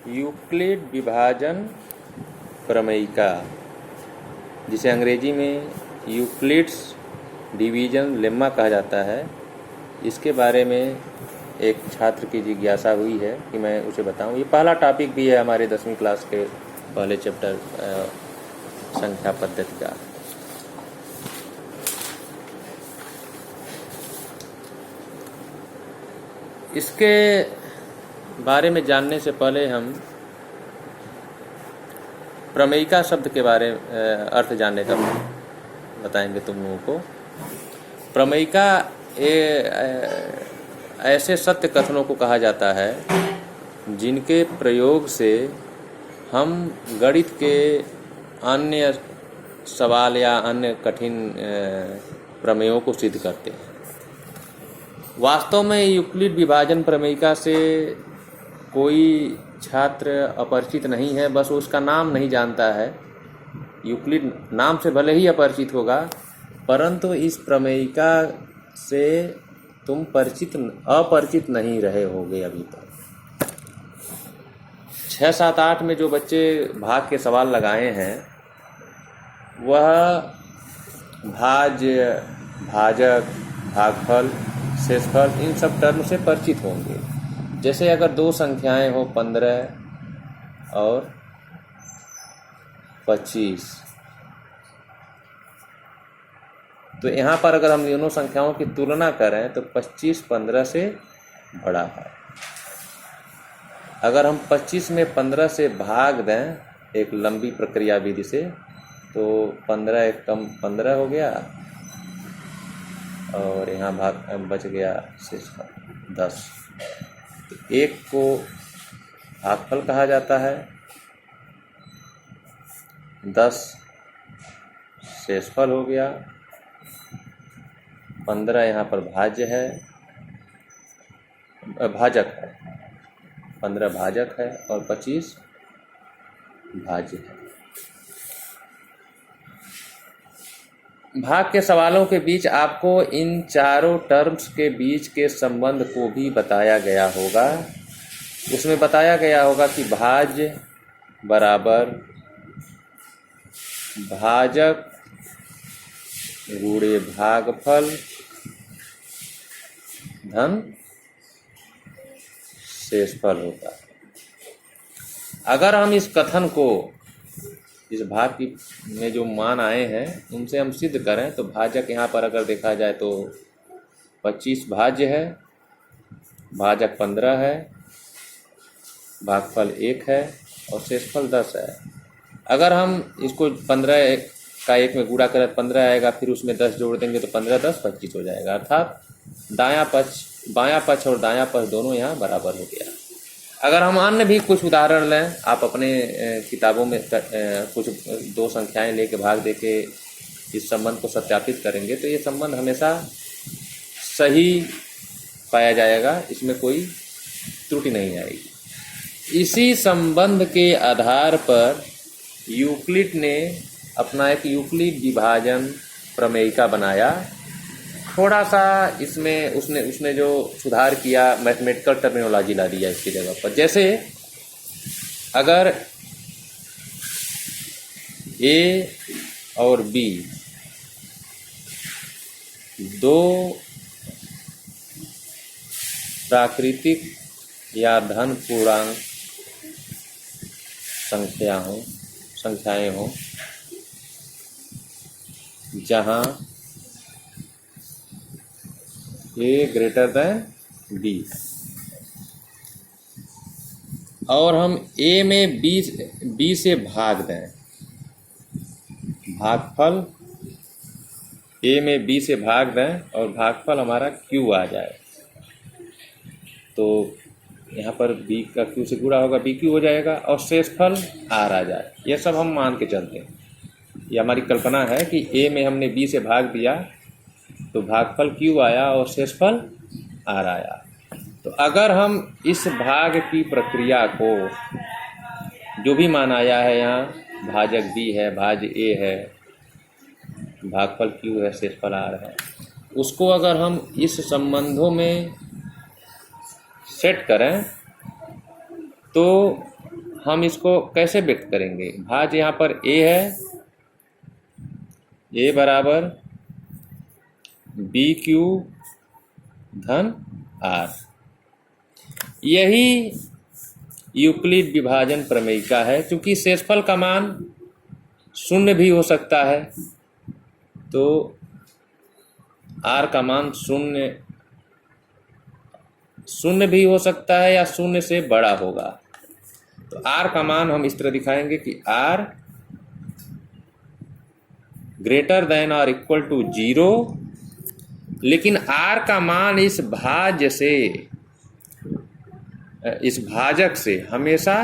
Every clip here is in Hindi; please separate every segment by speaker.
Speaker 1: यूक्लिड विभाजन प्रमेयिका, जिसे अंग्रेजी में यूक्लिड्स डिवीजन लेम्मा कहा जाता है, इसके बारे में एक छात्र की जिज्ञासा हुई है कि मैं उसे बताऊं। ये पहला टॉपिक भी है हमारे 10वीं क्लास के पहले चैप्टर संख्या पद्धति का। इसके बारे में जानने से पहले हम प्रमेयिका शब्द के बारे अर्थ जानने का बताएंगे तुम लोगों को। प्रमेयिका ऐसे सत्य कथनों को कहा जाता है जिनके प्रयोग से हम गणित के अन्य सवाल या अन्य कठिन प्रमेयों को सिद्ध करते हैं। वास्तव में यूक्लिड विभाजन प्रमेयिका से कोई छात्र अपरिचित नहीं है, बस उसका नाम नहीं जानता है। यूक्लिड नाम से भले ही अपरिचित होगा, परंतु इस प्रमेयिका से तुम अपरिचित नहीं रहे होगे अभी तक। 6, 7, 8 में जो बच्चे भाग के सवाल लगाए हैं वह भाज्य, भाजक, भागफल, शेषफल इन सब टर्म से परिचित होंगे। जैसे अगर दो संख्याएं हो 15 और 25, तो यहाँ पर अगर हम दोनों संख्याओं की तुलना करें तो 25 15 से बड़ा है। अगर हम 25 में 15 से भाग दें एक लंबी प्रक्रिया विधि से, तो 15 एक कम 15 हो गया और यहाँ भाग बच गया शेषफल 10। तो एक को भागफल कहा जाता है, 10 शेषफल हो गया, 15 यहाँ पर भाज्य है, भाजक है, 15 भाजक है और 25 भाज्य है। भाग के सवालों के बीच आपको इन चारों टर्म्स के बीच के संबंध को भी बताया गया होगा। उसमें बताया गया होगा कि भाज्य बराबर भाजक गुणे भागफल धन शेषफल होता है। अगर हम इस कथन को, इस भाग की में जो मान आए हैं उनसे हम सिद्ध करें तो भाजक यहाँ पर अगर देखा जाए तो 25 भाज्य है, भाजक 15 है, भागफल 1 है और शेषफल 10 है। अगर हम इसको 15 का 1 में गुणा करें 15 आएगा, फिर उसमें 10 जोड़ देंगे तो 15 10 25 हो जाएगा। अर्थात बायां पक्ष और दायां पक्ष दोनों यहाँ बराबर हो गया। अगर हम अन्य भी कुछ उदाहरण लें, आप अपने किताबों में कुछ दो संख्याएं लेके भाग देके इस संबंध को सत्यापित करेंगे तो ये संबंध हमेशा सही पाया जाएगा, इसमें कोई त्रुटि नहीं आएगी। इसी संबंध के आधार पर यूक्लिड ने अपना एक यूक्लिड विभाजन प्रमेयिका बनाया। थोड़ा सा इसमें उसने जो सुधार किया, मैथमेटिकल टर्मिनोलॉजी ला दिया इसकी जगह पर। जैसे अगर ए और बी दो प्राकृतिक या धन पूर्णांक संख्याएं हों जहां A ग्रेटर दैन B और हम A में B से भाग दें, भागफल A में B से भाग दें और भागफल हमारा Q आ जाए, तो यहाँ पर B का Q से गुणा होगा, BQ हो जाएगा और शेषफल R आ जाए। यह सब हम मान के चलते हैं, ये हमारी कल्पना है कि A में हमने B से भाग दिया तो भागफल Q आया और शेषफल R आया। तो अगर हम इस भाग की प्रक्रिया को, जो भी मान आया है यहाँ, भाजक B है, भाज्य A है, भागफल Q है, शेषफल R है, उसको अगर हम इस संबंधों में सेट करें तो हम इसको कैसे व्यक्त करेंगे? भाज्य यहाँ पर a है, a बराबर BQ धन R। यही यूक्लिड विभाजन प्रमेयिका है। क्योंकि शेषफल का मान शून्य भी हो सकता है, तो R का मान शून्य भी हो सकता है या शून्य से बड़ा होगा। तो R का मान हम इस तरह दिखाएंगे कि R ग्रेटर देन और इक्वल टू 0, लेकिन R का मान इस भाजक से हमेशा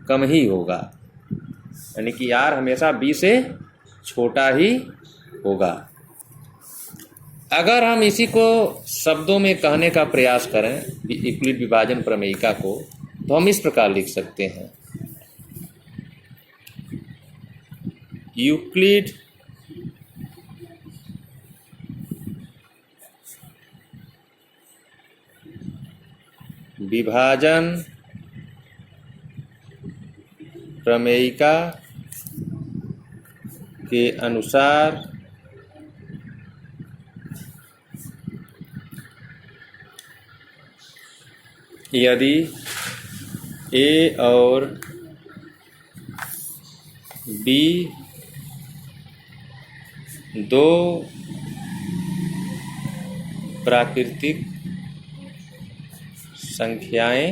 Speaker 1: कम ही होगा, यानी कि R हमेशा B से छोटा ही होगा। अगर हम इसी को शब्दों में कहने का प्रयास करें यूक्लिड विभाजन प्रमेयिका को, तो हम इस प्रकार लिख सकते हैं, यूक्लिड विभाजन प्रमेयिका के अनुसार यदि A और B दो प्राकृतिक संख्याएं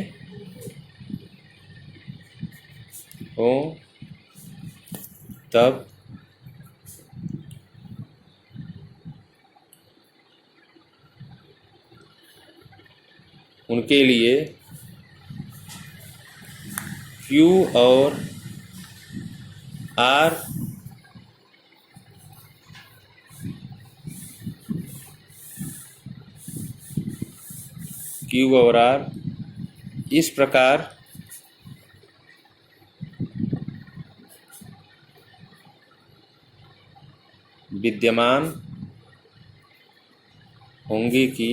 Speaker 1: हों, तब उनके लिए Q और R इस प्रकार विद्यमान होंगी कि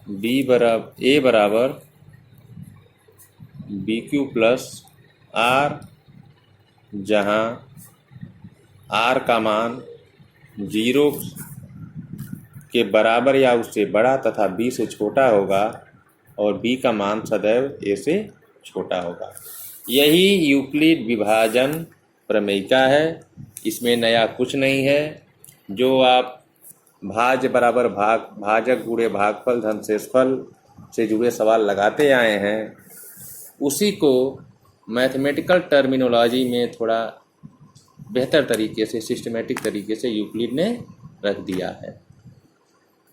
Speaker 1: A बराबर BQ प्लस R, जहाँ R का मान 0 के बराबर या उससे बड़ा तथा B से छोटा होगा और B का मान सदैव A से छोटा होगा। यही यूक्लिड विभाजन प्रमेयिका है। इसमें नया कुछ नहीं है। जो आप भाज्य बराबर भाजक गुणे भागफल धन शेषफल से जुड़े सवाल लगाते आए हैं, उसी को मैथमेटिकल टर्मिनोलॉजी में थोड़ा बेहतर तरीके से, सिस्टमेटिक तरीके से यूक्लिड ने रख दिया है।